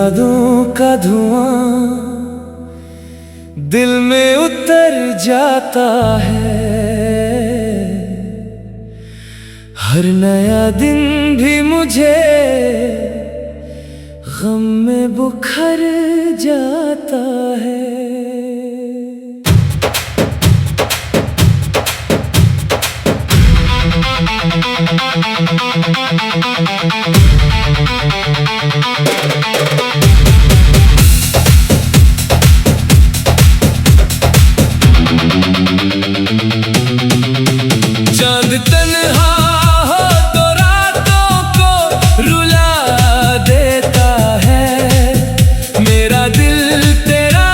यादों का धुआं दिल में उतर जाता है। हर नया दिन भी मुझे गम में बुखर जाता है। चांद तन्हा हो तो रातों को रुला देता है। मेरा दिल तेरा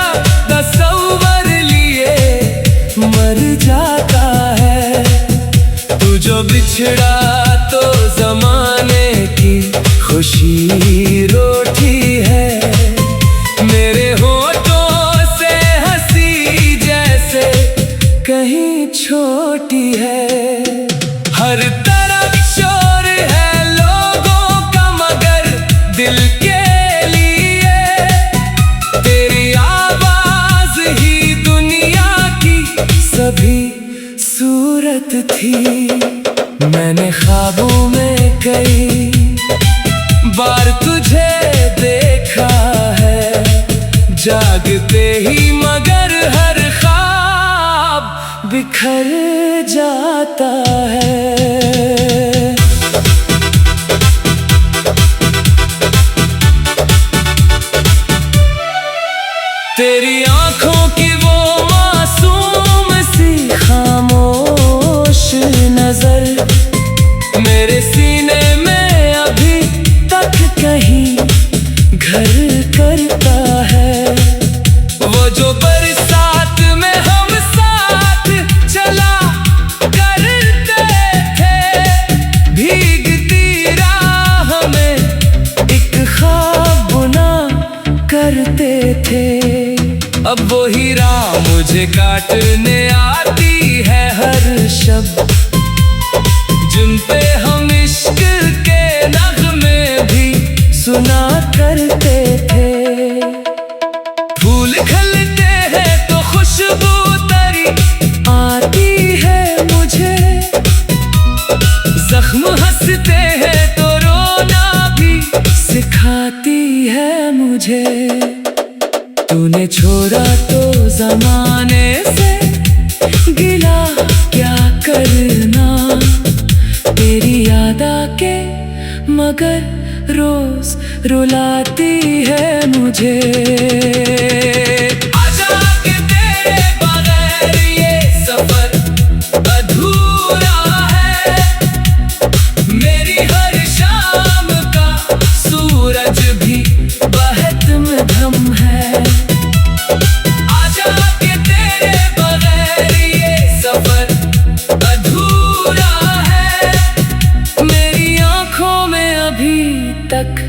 तस्वर लिए मर जाता है। तू जो बिछड़ा तो जमाने की खुशी रोटी है। मेरे होठों से हंसी जैसे कहीं छोटी है। हर तरफ शोर है लोगों का मगर दिल के लिए तेरी आवाज ही दुनिया की सभी सूरत थी। मैंने ख्वाबों में कई बार तुझे देखा है जागते ही, मगर हर ख्वाब बिखर जाता है। तेरी आंखों की वो मासूम सी खामोश नजर मेरे सीने में अभी तक कहीं घर करता है। वो जो बरसात में हम साथ चला करते थे, भीगती राह में एक ख्वाब बुना करते थे। अब वो ही राह मुझे काटने आती है हर शब्द जिन पे हम इश्क के नग़्मे भी सुना करते थे। फूल खिलते हैं तो खुशबू तरी आती है मुझे, जख्म हंसते हैं तो रोना भी सिखाती है मुझे। तूने छोड़ा तो जमाने से गिला क्या करना, तेरी याद आके मगर रोज रुलाती है मुझे। आजा के तेरे बगैर ये सफर अधूरा है। मेरी हर शाम का सूरज भी बहत में धम है। आजा के तेरे बगैर ये सफर अधूरा है। मेरी आंखों में अभी तक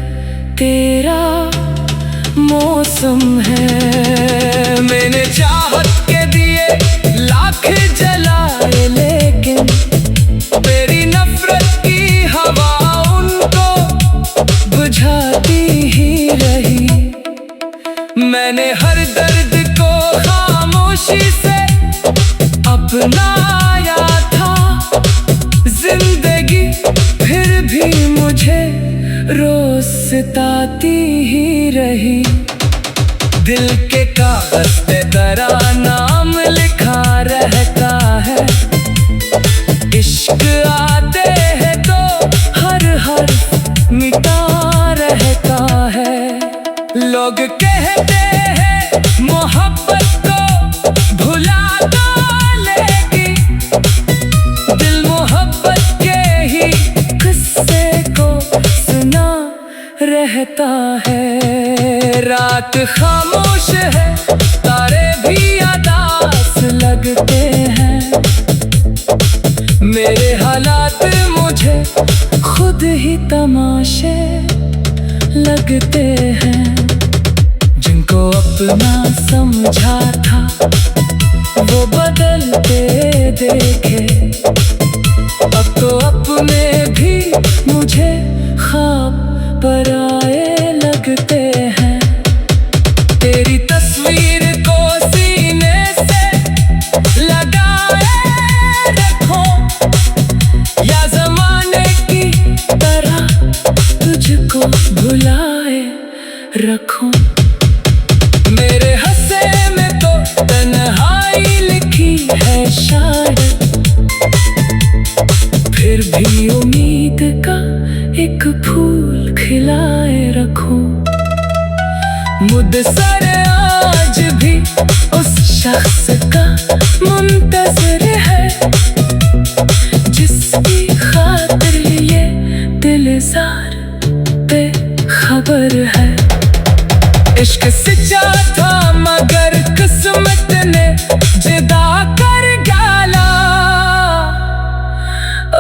तेरा मौसम है। मैंने चाहत के दिए लाख जलाए लेकिन तेरी नफरत की हवा उनको बुझाती ही रही। मैंने हर दर्द को खामोशी से अपनाया था। जिंदगी फिर भी मुझे रोज सताती ही रही। दिल के कागज पे तेरा नाम लिखा रहता है। इश्क आते हैं तो हर हर्फ मिटा रहता है। लोग कहते हैं मोहब्बत को भुला डालेगी, दिल मोहब्बत के ही किस्से को सुना रहता है। रात खामोश है, तारे भी अदास लगते हैं। मेरे हालात मुझे खुद ही तमाशे लगते हैं। जिनको अपना समझा था वो बदलते देखे, अब तो अपने भी मुझे ख्वाब पराए लगते हैं। रखूं। मेरे हंसे में तो तन्हाई लिखी है शायद, फिर भी उम्मीद का एक फूल खिलाए रखूं। मुदसर आज भी उस शख्स का मुंतज़िर है, जिसकी खातिर ये दिलजार बेखबर है। इश्क सच्चा था मगर किस्मत ने जुदा कर डाला।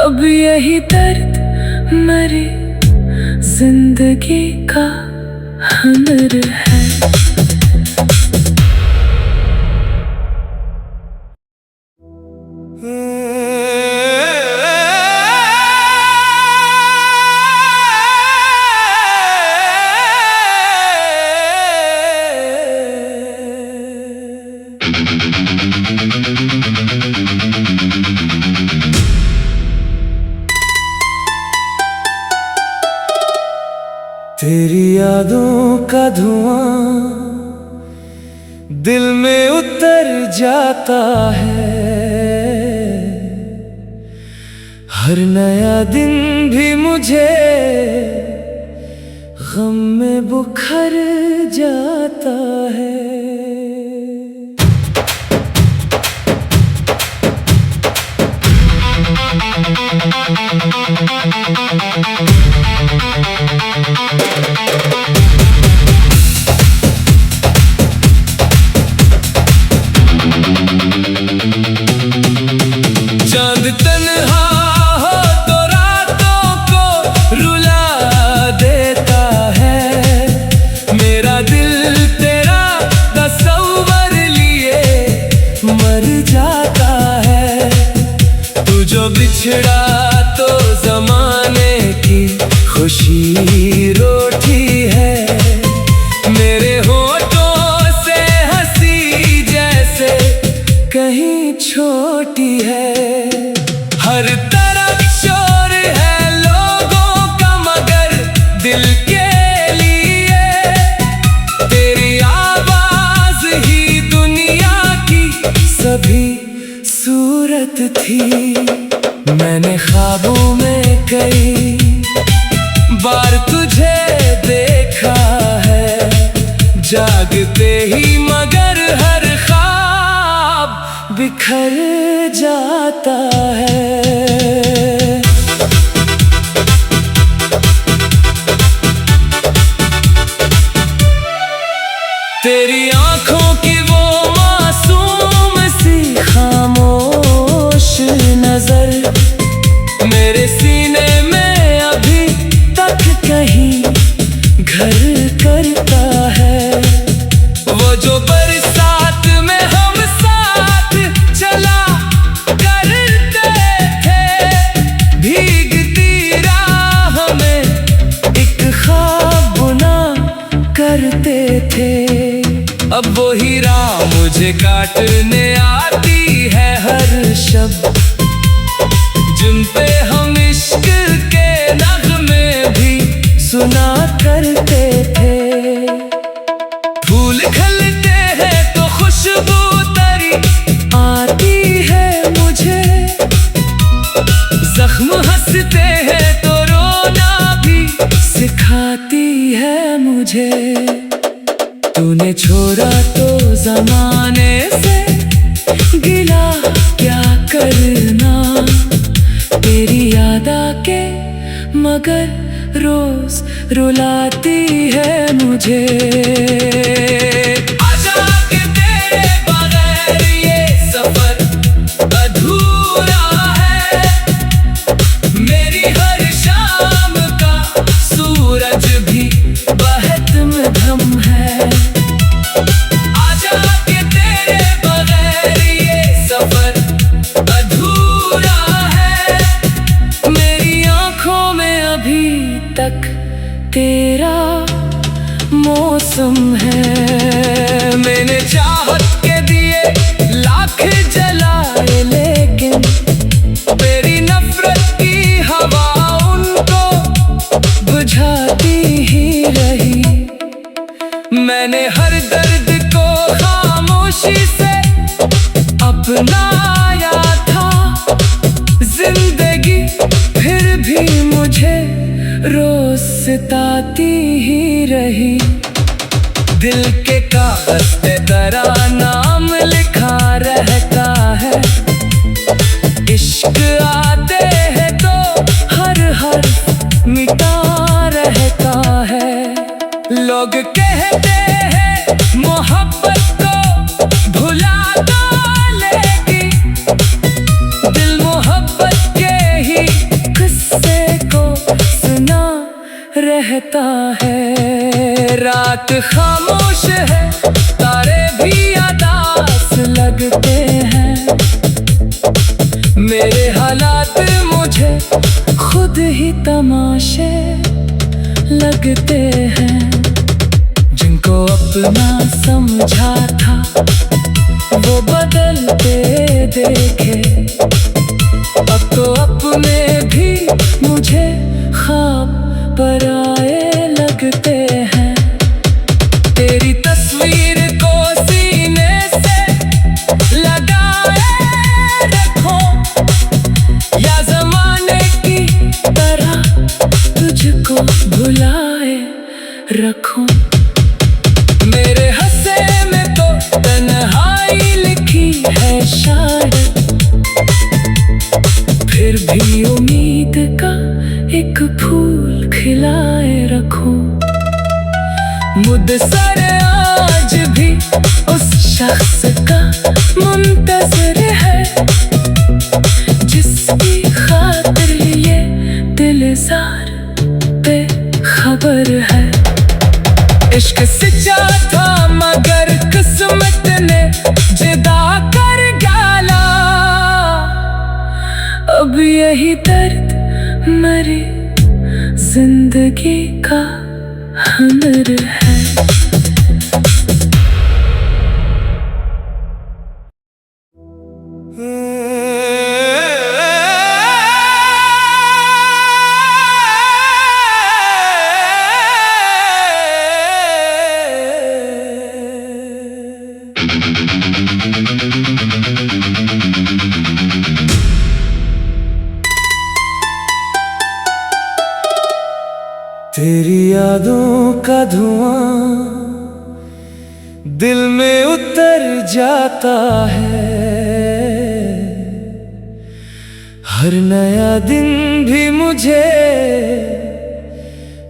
अब यही दर्द मेरी जिंदगी का हुनर है। तेरी यादों का धुआं दिल में उतर जाता है, हर नया दिन भी मुझे गम में बुखर जाता है। चांद तन्हा हो तो रातों को रुला देता है। मेरा दिल तेरा तस्वर लिए मर जाता है। तू जो बिछड़ा तो जमाने की खुशी रोटी है। मेरे होठों से हंसी जैसे कहीं छोटी है। हर तरफ शोर है लोगों का मगर दिल के लिए तेरी आवाज ही दुनिया की सभी सूरत थी। मैंने ख्वाबों में कई बार तुझे देखा है, जागते ही मगर हर ख्वाब बिखर जाता है। तेरी आंखों की वो मासूम सी खामोश नजर मेरे सीने में अभी तक कहीं घर करता है। वो जो बरसात में हम साथ चला करते थे, भीगती राह में एक ख्वाब बुना करते थे। अब वो ही राह मुझे काटने आती है हर शब, जिन पे हम इश्क के नग़्मे भी सुना करते थे। फूल खिलते हैं तो खुशबू तेरी आती है मुझे, जख्म हंसते हैं तो रोना भी सिखाती है मुझे। तूने छोड़ा तो जमाने से गिला क्या करना, तेरी याद आके मगर रोज रुलाती है मुझे। आजा के तेरे बगैर ये सफर अधूरा है, मेरी हर शाम का सूरज भी बहत में धम है। आजा के तेरे बगैर ये सफर अधूरा है, मेरी आंखों में अभी तक तेरा मौसम है। अपनाया था जिंदगी, फिर भी मुझे रोज सताती ही रही। दिल के कागज पे तेरा नाम लिखा रहता है, इश्क आते हैं तो हर हर्फ मिटा रहता है। लोग कहते हैं मोहब्बत को भुला डालेगी, दिल मोहब्बत के ही किस्से को सुना रहता है। रात खामोश है, तारे भी उदास लगते हैं, मेरे हालात मुझे खुद ही तमाशे लगते हैं। जिनको अपना समझा था वो बदलते देखे, अब तो अपने भी मुझे ख्वाब पराए लगते हैं। तेरी तस्वीर को सीने से लगाए रखो, या जमाने की तरह तुझको भुलाए रखो। मेरे हंसे में तो तन्हाई लिखी है शायद, फिर भी उम्मीद का एक फूल खिलाए रखो। मुदसर आज भी उस शख्स का मुंतज़िर है, जिसकी खातिर ये दिलजार पे खबर है। इश्क सच्चा था मगर किस्मत ने जुदा कर डाला, अब यही दर्द मेरी जिंदगी का हुनर है। तेरी यादों का धुआं दिल में उतर जाता है, हर नया दिन भी मुझे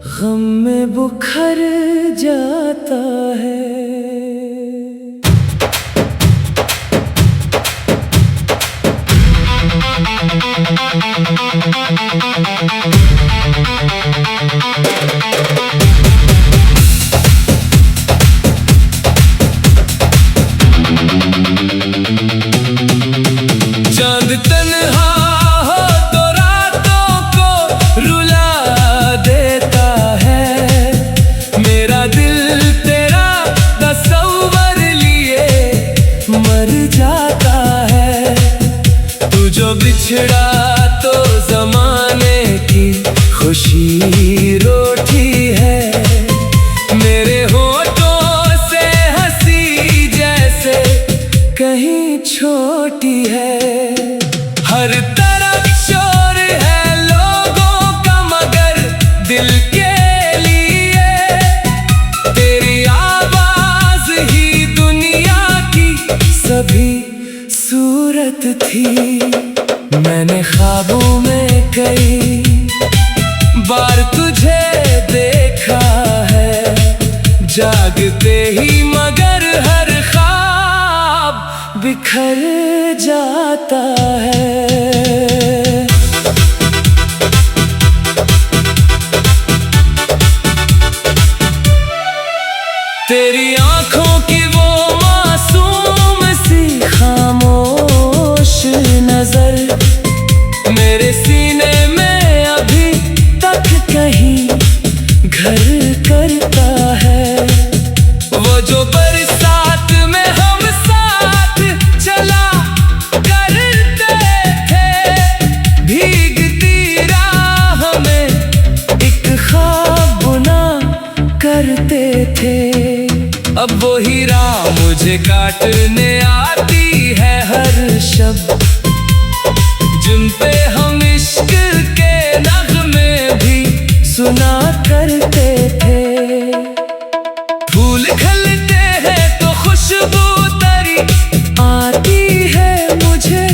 गम में बुखर जाता है। चांद तन्हा हो तो रातों को रुला देता है, मेरा दिल तेरा तस्वर लिए मर जाता है। तू जो बिछड़ा तो जमाने की खुशी रोटी है, मेरे होठों से हंसी जैसे कहीं छोटी है। हर तरफ शोर है लोगों का मगर दिल के लिए, तेरी आवाज ही दुनिया की सभी सूरत थी। मैंने ख्वाबों में कई बार तुझे देखा है, जागते ही मगर हर ख्वाब बिखर जाता है। तेरी आंखों की वो मासूम सी खामोश नजर मेरे सीने में अभी तक कहीं घर करता है। वो जो बरसात में हम साथ चला करते थे, भीगती राह में एक ख्वाब बुना करते थे। अब वो हीरा मुझे काटने आती है हर शब्द जिन पे हम इश्क के नगमे भी सुना करते थे। फूल खिलते हैं तो खुशबू तेरी आती है मुझे,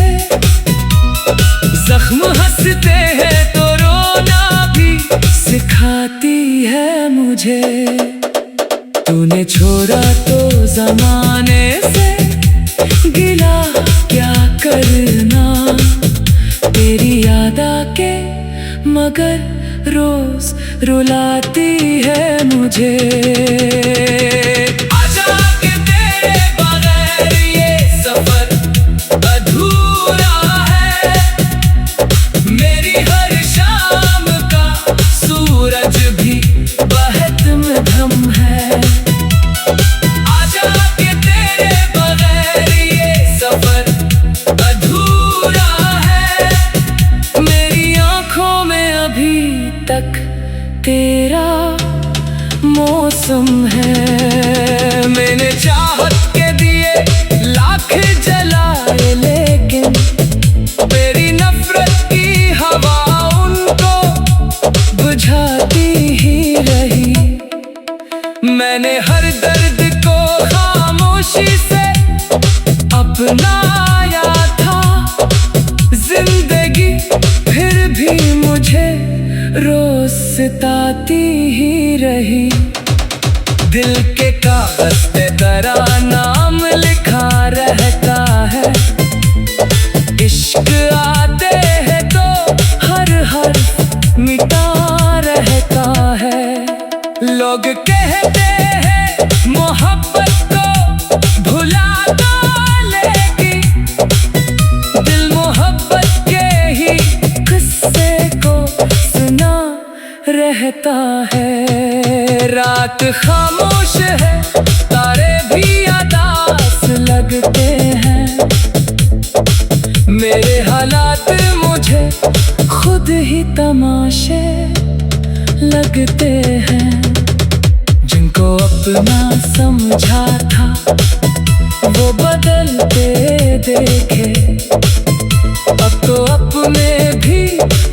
जख्म हंसते हैं तो रोना भी सिखाती है मुझे। तूने छोड़ा तो जमाने से गिला क्या करना, तेरी याद आके मगर रोज रुलाती है मुझे। आजा के तेरे बगैर ये सफर अधूरा है, मेरी हर शाम का सूरज भी बहत में धम है। आजा के तेरे बगैर ये सफर अधूरा है, मेरी आंखों में अभी तक तेरा मौसम है। मैंने चाहत के दिए लाख जलाए लेकिन मेरी नफरत की हवा उनको बुझाती ही रही। मैंने हर दर्द को खामोशी से अपनाया था, जिंदगी फिर भी मुझे रोज सताती ही रही। दिल के कागज पे तेरा नाम लिखा रहता है, इश्क आते हैं तो हर हर्फ मिटा रहता है। लोग कहते हैं मोहब्बत को भुला डालेगी, दिल मोहब्बत के ही किस्से को सुना रहता है। रात खामोश है, तारे भी उदास लगते हैं, मेरे हालात मुझे खुद ही तमाशे लगते हैं। जिनको अपना समझा था वो बदलते देखे, अब तो अपने भी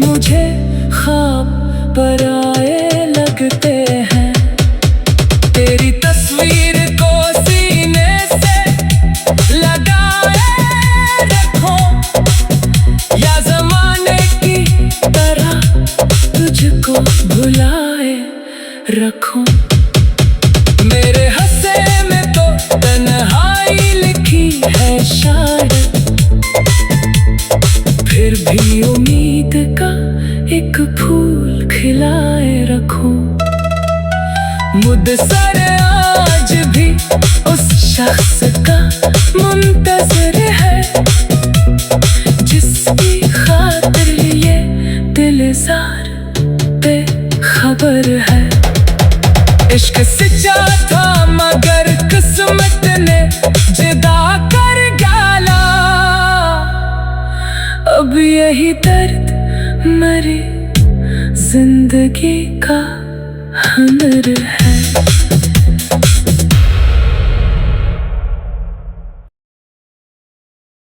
मुझे ख्वाब पराए लगते हैं। तेरी तस्वीर को सीने से लगाए रखो, या जमाने की तरह तुझको भुलाए रखो। मेरे हंसे में तो तन्हाई लिखी है शायद, फिर भी उम्मीद का एक फूल खिलाए रखो। मुदसर आज भी उस शख्स का मुंतज़िर है, जिसकी खातिर ये दिलजार पे खबर है। इश्क सच्चा था मगर किस्मत ने जुदा कर डाला, अब यही दर्द मेरी जिंदगी का हुनर है।